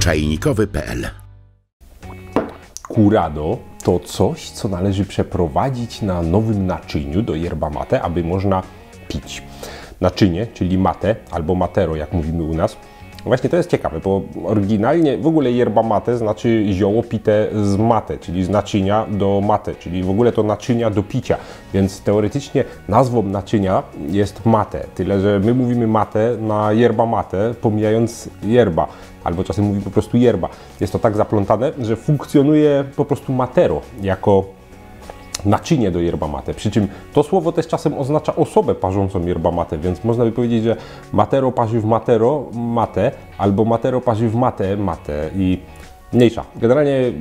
czajnikowy.pl. Curado to coś, co należy przeprowadzić na nowym naczyniu do yerba mate, aby można pić. Naczynie, czyli mate albo matero, jak mówimy u nas. Właśnie to jest ciekawe, bo oryginalnie w ogóle yerba mate znaczy zioło pite z mate, czyli z naczynia do mate, czyli w ogóle to naczynia do picia, więc teoretycznie nazwą naczynia jest mate, tyle że my mówimy mate na yerba mate, pomijając yerba, albo czasem mówimy po prostu yerba. Jest to tak zaplątane, że funkcjonuje po prostu matero jako naczynie do yerba mate, przy czym to słowo też czasem oznacza osobę parzącą yerba mate, więc można by powiedzieć, że matero parzy w matero, mate, albo matero parzy w mate, mate i mniejsza. Generalnie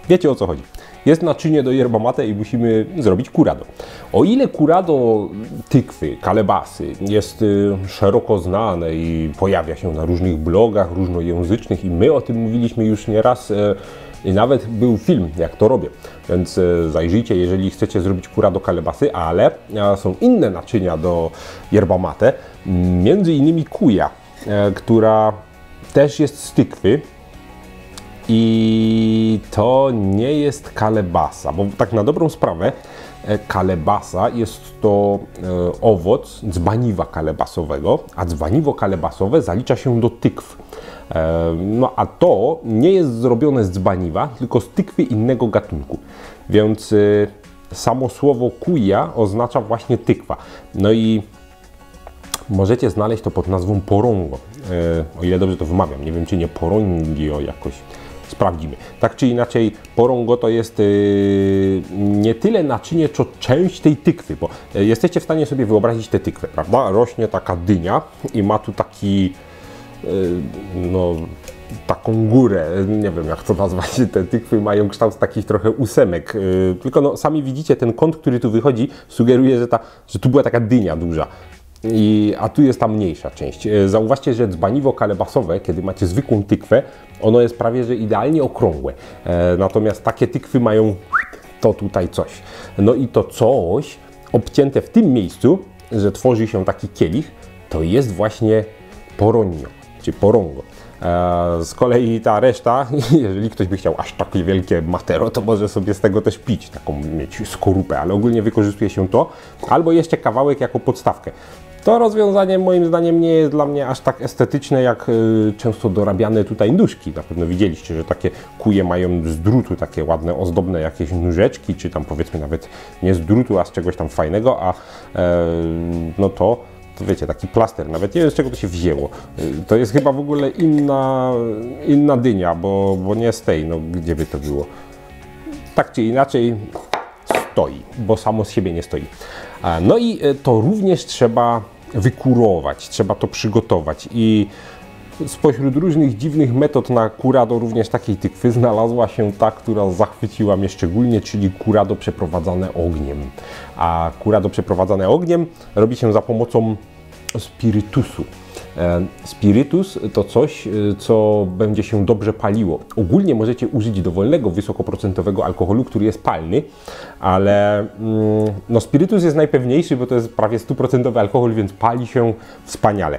wiecie, o co chodzi. Jest naczynie do yerba mate i musimy zrobić curado. O ile curado tykwy, kalebasy jest szeroko znane i pojawia się na różnych blogach różnojęzycznych i my o tym mówiliśmy już nieraz, i nawet był film, jak to robię, więc zajrzyjcie, jeżeli chcecie zrobić curado kalebasy, ale są inne naczynia do yerba mate, między innymi kuja, która też jest z tykwy i to nie jest kalebasa, bo tak na dobrą sprawę kalebasa jest to owoc dzbaniwa kalebasowego, a dzbaniwo kalebasowe zalicza się do tykw. No a to nie jest zrobione z dzbaniwa, tylko z tykwy innego gatunku. Więc samo słowo kuja oznacza właśnie tykwa. No i możecie znaleźć to pod nazwą porongo. O ile dobrze to wymawiam, nie wiem czy nie porongio jakoś. Sprawdzimy. Tak czy inaczej, porongo to jest nie tyle naczynie, co część tej tykwy, bo jesteście w stanie sobie wyobrazić tę tykwę, prawda? Rośnie taka dynia i ma tu taki no, taką górę, nie wiem jak to nazwać, te tykwy mają kształt takich trochę ósemek, tylko no, sami widzicie ten kąt, który tu wychodzi, sugeruje, że tu była taka dynia duża. A tu jest ta mniejsza część. Zauważcie, że dzbaniwo kalebasowe, kiedy macie zwykłą tykwę, ono jest prawie że idealnie okrągłe. Natomiast takie tykwy mają to tutaj coś. No i to coś obcięte w tym miejscu, że tworzy się taki kielich, to jest właśnie poronio, czy porongo. Z kolei ta reszta, jeżeli ktoś by chciał aż takie wielkie matero, to może sobie z tego też pić, taką mieć skorupę, ale ogólnie wykorzystuje się to, albo jeszcze kawałek jako podstawkę. To rozwiązanie moim zdaniem nie jest dla mnie aż tak estetyczne, jak często dorabiane tutaj nóżki. Na pewno widzieliście, że takie kuje mają z drutu takie ładne, ozdobne jakieś nóżeczki, czy tam powiedzmy nawet nie z drutu, a z czegoś tam fajnego, a no to wiecie, taki plaster, nawet nie wiem z czego to się wzięło. To jest chyba w ogóle inna dynia, bo nie z tej, no gdzie by to było. Tak czy inaczej stoi, bo samo z siebie nie stoi. No i to również trzeba wykurować, trzeba to przygotować i spośród różnych dziwnych metod na curado również takiej tykwy znalazła się ta, która zachwyciła mnie szczególnie, czyli curado przeprowadzane ogniem. A curado przeprowadzane ogniem robi się za pomocą spirytusu. Spirytus to coś, co będzie się dobrze paliło. Ogólnie możecie użyć dowolnego wysokoprocentowego alkoholu, który jest palny, ale no, spirytus jest najpewniejszy, bo to jest prawie 100% alkohol, więc pali się wspaniale.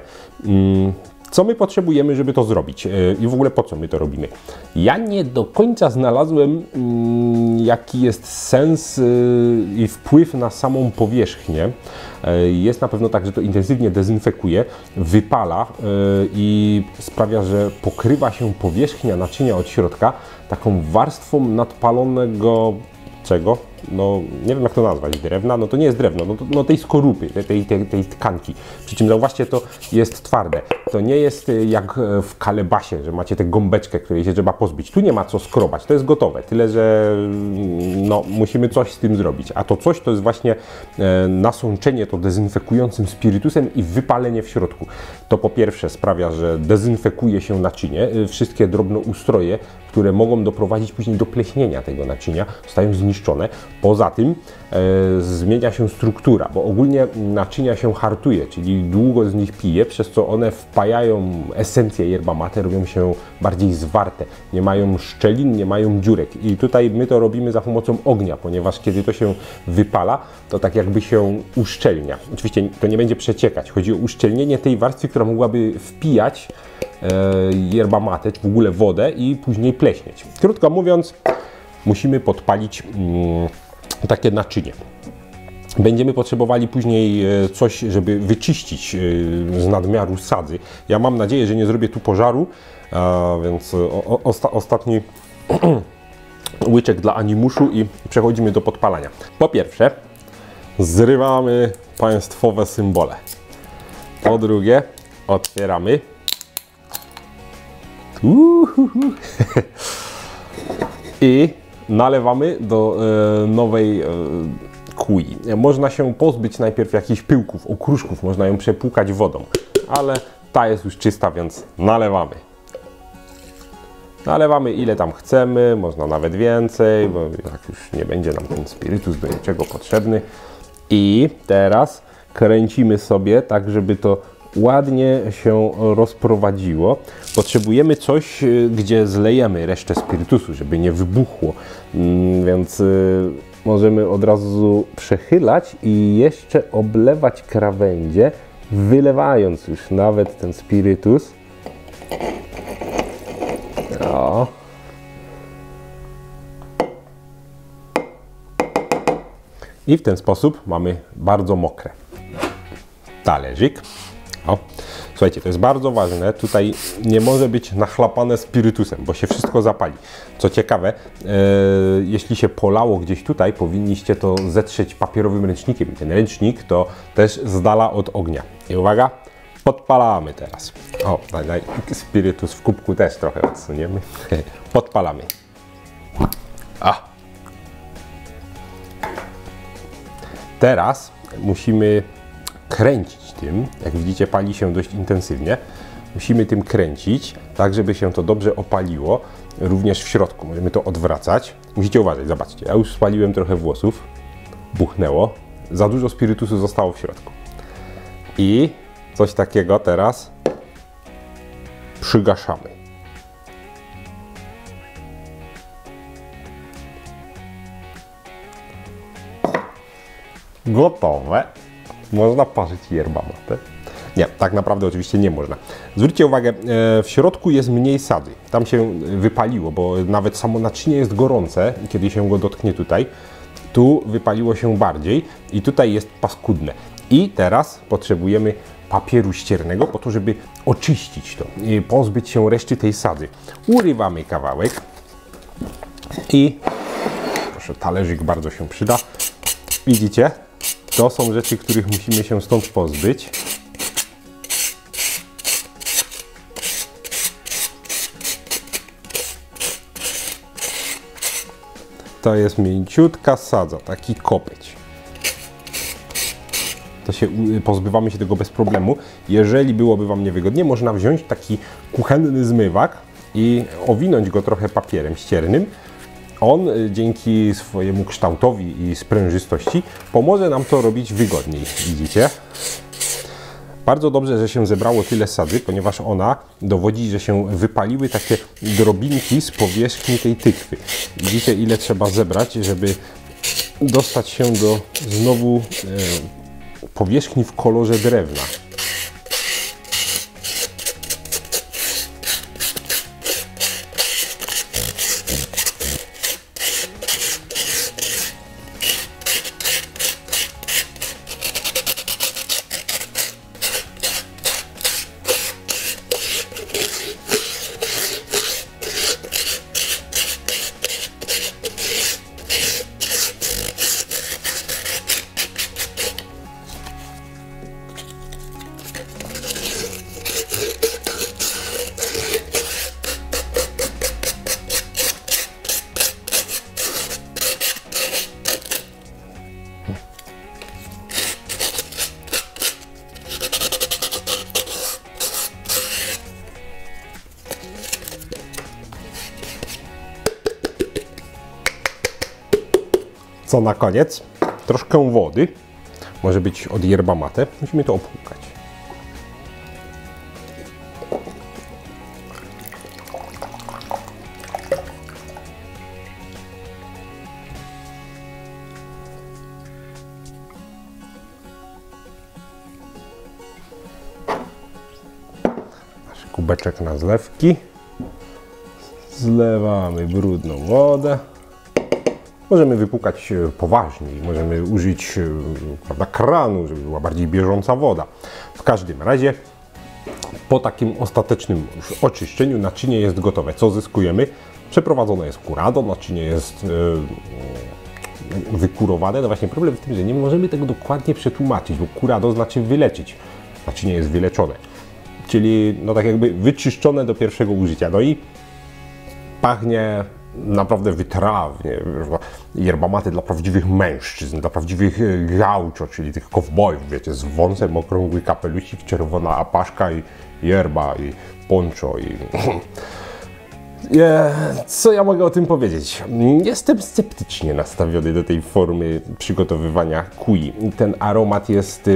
Co my potrzebujemy, żeby to zrobić i w ogóle po co my to robimy? Ja nie do końca znalazłem, jaki jest sens i wpływ na samą powierzchnię. Jest na pewno tak, że to intensywnie dezynfekuje, wypala i sprawia, że pokrywa się powierzchnia naczynia od środka taką warstwą nadpalonego czego? No nie wiem jak to nazwać, drewna, no to nie jest drewno, no tej skorupy, tej tkanki. Przy czym zauważcie, to jest twarde. To nie jest jak w kalebasie, że macie tę gąbeczkę, której się trzeba pozbyć. Tu nie ma co skrobać, to jest gotowe, tyle że no, musimy coś z tym zrobić. A to coś to jest właśnie nasączenie to dezynfekującym spirytusem i wypalenie w środku. To po pierwsze sprawia, że dezynfekuje się naczynie, wszystkie drobnoustroje, które mogą doprowadzić później do pleśnienia tego naczynia, zostają zniszczone. Poza tym zmienia się struktura, bo ogólnie naczynia się hartuje, czyli długo z nich pije, przez co one wpajają esencję yerba mate, robią się bardziej zwarte, nie mają szczelin, nie mają dziurek. I tutaj my to robimy za pomocą ognia, ponieważ kiedy to się wypala, to tak jakby się uszczelnia. Oczywiście to nie będzie przeciekać, chodzi o uszczelnienie tej warstwy, która mogłaby wpijać yerba mate, czy w ogóle wodę i później pleśnieć. Krótko mówiąc, musimy podpalić takie naczynie. Będziemy potrzebowali później coś, żeby wyczyścić z nadmiaru sadzy. Ja mam nadzieję, że nie zrobię tu pożaru, więc ostatni łyczek dla animuszu i przechodzimy do podpalania. Po pierwsze, zrywamy państwowe symbole. Po drugie, otwieramy. I nalewamy do nowej kuli. Można się pozbyć najpierw jakichś pyłków, okruszków, można ją przepłukać wodą, ale ta jest już czysta, więc nalewamy. Nalewamy ile tam chcemy, można nawet więcej, bo jak już nie będzie nam ten spirytus do niczego potrzebny. I teraz kręcimy sobie tak, żeby to ładnie się rozprowadziło. Potrzebujemy coś, gdzie zlejemy resztę spirytusu, żeby nie wybuchło, więc możemy od razu przechylać i jeszcze oblewać krawędzie, wylewając już nawet ten spirytus. O. I w ten sposób mamy bardzo mokre. Talerzyk. O. Słuchajcie, to jest bardzo ważne. Tutaj nie może być nachlapane spirytusem, bo się wszystko zapali. Co ciekawe, jeśli się polało gdzieś tutaj, powinniście to zetrzeć papierowym ręcznikiem. Ten ręcznik to też z dala od ognia. I uwaga, podpalamy teraz. O, spirytus w kubku też trochę odsuniemy. Podpalamy. A. Teraz musimy kręcić tym. Jak widzicie, pali się dość intensywnie. Musimy tym kręcić, tak żeby się to dobrze opaliło. Również w środku. Możemy to odwracać. Musicie uważać, zobaczcie. Ja już spaliłem trochę włosów. Buchnęło. Za dużo spirytusu zostało w środku. I coś takiego teraz przygaszamy. Gotowe. Można parzyć yerba mate. Nie, tak naprawdę oczywiście nie można. Zwróćcie uwagę, w środku jest mniej sady. Tam się wypaliło, bo nawet samo naczynie jest gorące, kiedy się go dotknie tutaj. Tu wypaliło się bardziej i tutaj jest paskudne. I teraz potrzebujemy papieru ściernego po to, żeby oczyścić to i pozbyć się reszty tej sady. Urywamy kawałek i proszę, talerzyk bardzo się przyda. Widzicie? To są rzeczy, których musimy się stąd pozbyć. To jest mięciutka sadza, taki kopeć. To pozbywamy się tego bez problemu. Jeżeli byłoby Wam niewygodnie, można wziąć taki kuchenny zmywak i owinąć go trochę papierem ściernym. On dzięki swojemu kształtowi i sprężystości pomoże nam to robić wygodniej. Widzicie? Bardzo dobrze, że się zebrało tyle sady, ponieważ ona dowodzi, że się wypaliły takie drobinki z powierzchni tej tykwy. Widzicie, ile trzeba zebrać, żeby dostać się do znowu powierzchni w kolorze drewna. Co na koniec? Troszkę wody. Może być od yerba mate. Musimy to opłukać. kubeczek na zlewki. Zlewamy brudną wodę. Możemy wypłukać poważniej, możemy użyć, prawda, kranu, żeby była bardziej bieżąca woda. W każdym razie po takim ostatecznym już oczyszczeniu naczynie jest gotowe. Co zyskujemy? Przeprowadzone jest curado, naczynie jest wykurowane. No właśnie problem w tym, że nie możemy tego dokładnie przetłumaczyć, bo curado znaczy wyleczyć. Naczynie jest wyleczone. Czyli no tak jakby wyczyszczone do pierwszego użycia. No i pachnie naprawdę wytrawnie. Yerba mate dla prawdziwych mężczyzn, dla prawdziwych gaucho, czyli tych kowbojów, wiecie, z wąsem, okrągły kapelusik, czerwona apaszka i yerba i poncho i... Co ja mogę o tym powiedzieć? Jestem sceptycznie nastawiony do tej formy przygotowywania kui. Ten aromat jest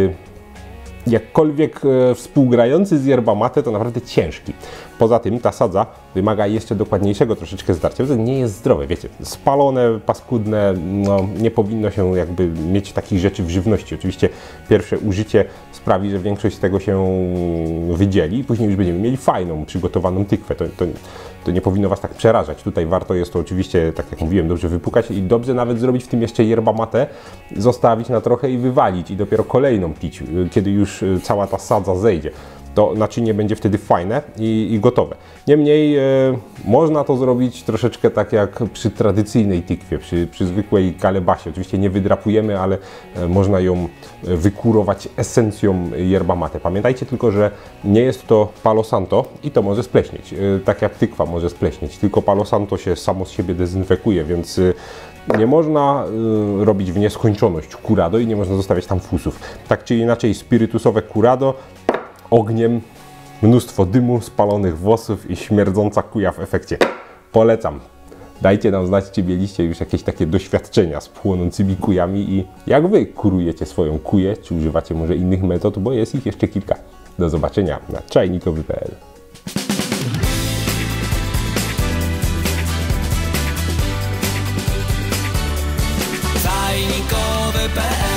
jakkolwiek współgrający z yerba mate, to naprawdę ciężki. Poza tym ta sadza wymaga jeszcze dokładniejszego troszeczkę zdarcia, to nie jest zdrowe, wiecie, spalone, paskudne, no nie powinno się jakby mieć takich rzeczy w żywności. Oczywiście pierwsze użycie sprawi, że większość z tego się wydzieli i później już będziemy mieli fajną, przygotowaną tykwę. To nie powinno Was tak przerażać. Tutaj warto jest to oczywiście, tak jak mówiłem, dobrze wypłukać i dobrze nawet zrobić w tym jeszcze yerba mate, zostawić na trochę i wywalić i dopiero kolejną pić, kiedy już cała ta sadza zejdzie. To naczynie będzie wtedy fajne i gotowe. Niemniej można to zrobić troszeczkę tak jak przy tradycyjnej tykwie, przy zwykłej kalebasie. Oczywiście nie wydrapujemy, ale można ją wykurować esencją yerba mate. Pamiętajcie tylko, że nie jest to Palo Santo i to może spleśnieć. Tak jak tykwa może spleśnieć, tylko Palo Santo się samo z siebie dezynfekuje, więc nie można robić w nieskończoność curado i nie można zostawiać tam fusów. Tak czy inaczej spirytusowe curado, ogniem, mnóstwo dymu, spalonych włosów i śmierdząca kuja w efekcie. Polecam. Dajcie nam znać, czy mieliście już jakieś takie doświadczenia z płonącymi kujami i jak Wy kurujecie swoją kuję, czy używacie może innych metod, bo jest ich jeszcze kilka. Do zobaczenia na czajnikowy.pl. Czajnikowy.pl